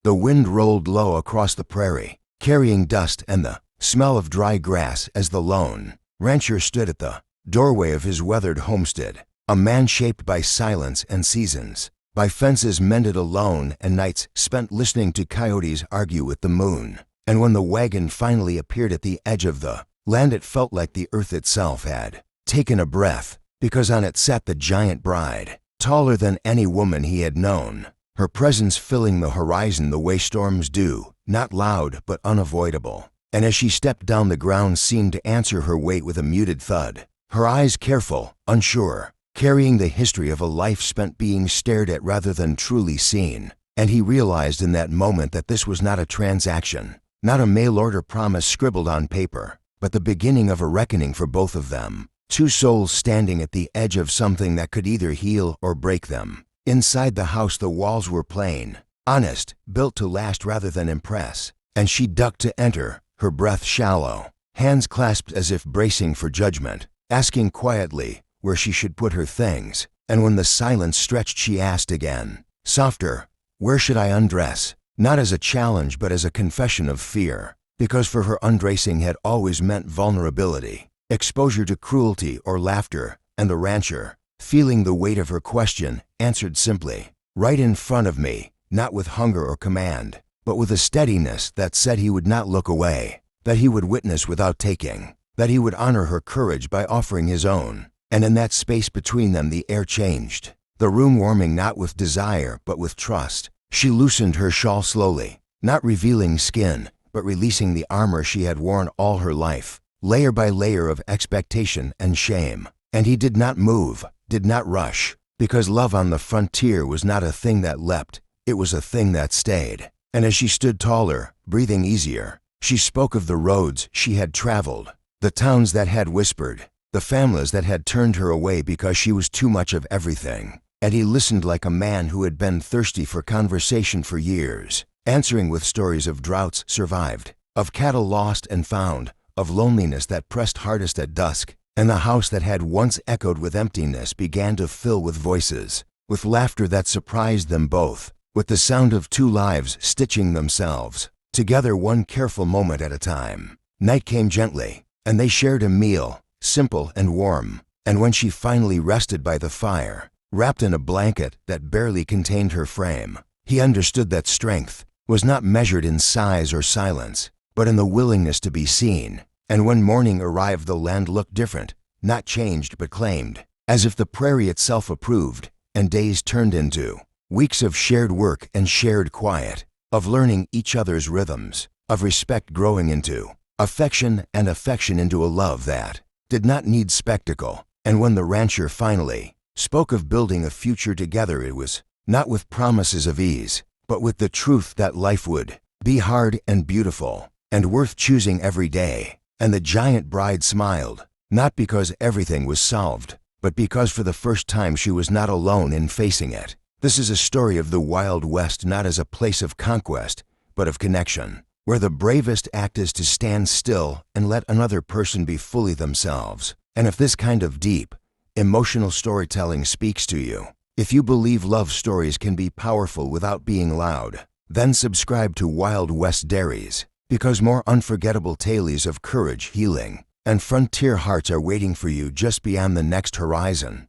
The wind rolled low across the prairie, carrying dust and the smell of dry grass as the lone rancher stood at the doorway of his weathered homestead, a man shaped by silence and seasons, by fences mended alone and nights spent listening to coyotes argue with the moon. And when the wagon finally appeared at the edge of the land, it felt like the earth itself had taken a breath, because on it sat the giant bride, taller than any woman he had known, her presence filling the horizon the way storms do, not loud but unavoidable. And as she stepped down, the ground seemed to answer her weight with a muted thud, her eyes careful, unsure, carrying the history of a life spent being stared at rather than truly seen. And he realized in that moment that this was not a transaction, not a mail-order promise scribbled on paper, but the beginning of a reckoning for both of them, two souls standing at the edge of something that could either heal or break them. Inside the house, the walls were plain, honest, built to last rather than impress, and she ducked to enter, her breath shallow, hands clasped as if bracing for judgment, asking quietly where she should put her things. And when the silence stretched, she asked again, softer, "Where should I undress?" Not as a challenge but as a confession of fear, because for her undressing had always meant vulnerability, exposure to cruelty or laughter, and the rancher, feeling the weight of her question, answered simply, "Right in front of me," not with hunger or command, but with a steadiness that said he would not look away, that he would witness without taking, that he would honor her courage by offering his own. And in that space between them the air changed, the room warming not with desire but with trust. She loosened her shawl slowly, not revealing skin, but releasing the armor she had worn all her life, layer by layer of expectation and shame. And he did not move, did not rush, because love on the frontier was not a thing that leapt, it was a thing that stayed. And as she stood taller, breathing easier, she spoke of the roads she had traveled, the towns that had whispered, the families that had turned her away because she was too much of everything. And he listened like a man who had been thirsty for conversation for years, answering with stories of droughts survived, of cattle lost and found, of loneliness that pressed hardest at dusk. And the house that had once echoed with emptiness began to fill with voices, with laughter that surprised them both, with the sound of two lives stitching themselves together one careful moment at a time. Night came gently, and they shared a meal, simple and warm. And when she finally rested by the fire, wrapped in a blanket that barely contained her frame, he understood that strength was not measured in size or silence, but in the willingness to be seen. And when morning arrived, the land looked different, not changed but claimed, as if the prairie itself approved, and days turned into weeks of shared work and shared quiet, of learning each other's rhythms, of respect growing into affection and affection into a love that did not need spectacle. And when the rancher finally spoke of building a future together, it was not with promises of ease, but with the truth that life would be hard and beautiful, and worth choosing every day. And the giant bride smiled, not because everything was solved, but because for the first time she was not alone in facing it. This is a story of the Wild West, not as a place of conquest, but of connection, where the bravest act is to stand still and let another person be fully themselves. And if this kind of deep, emotional storytelling speaks to you, if you believe love stories can be powerful without being loud, then subscribe to Wild West Dairies, because more unforgettable tales of courage, healing, and frontier hearts are waiting for you just beyond the next horizon.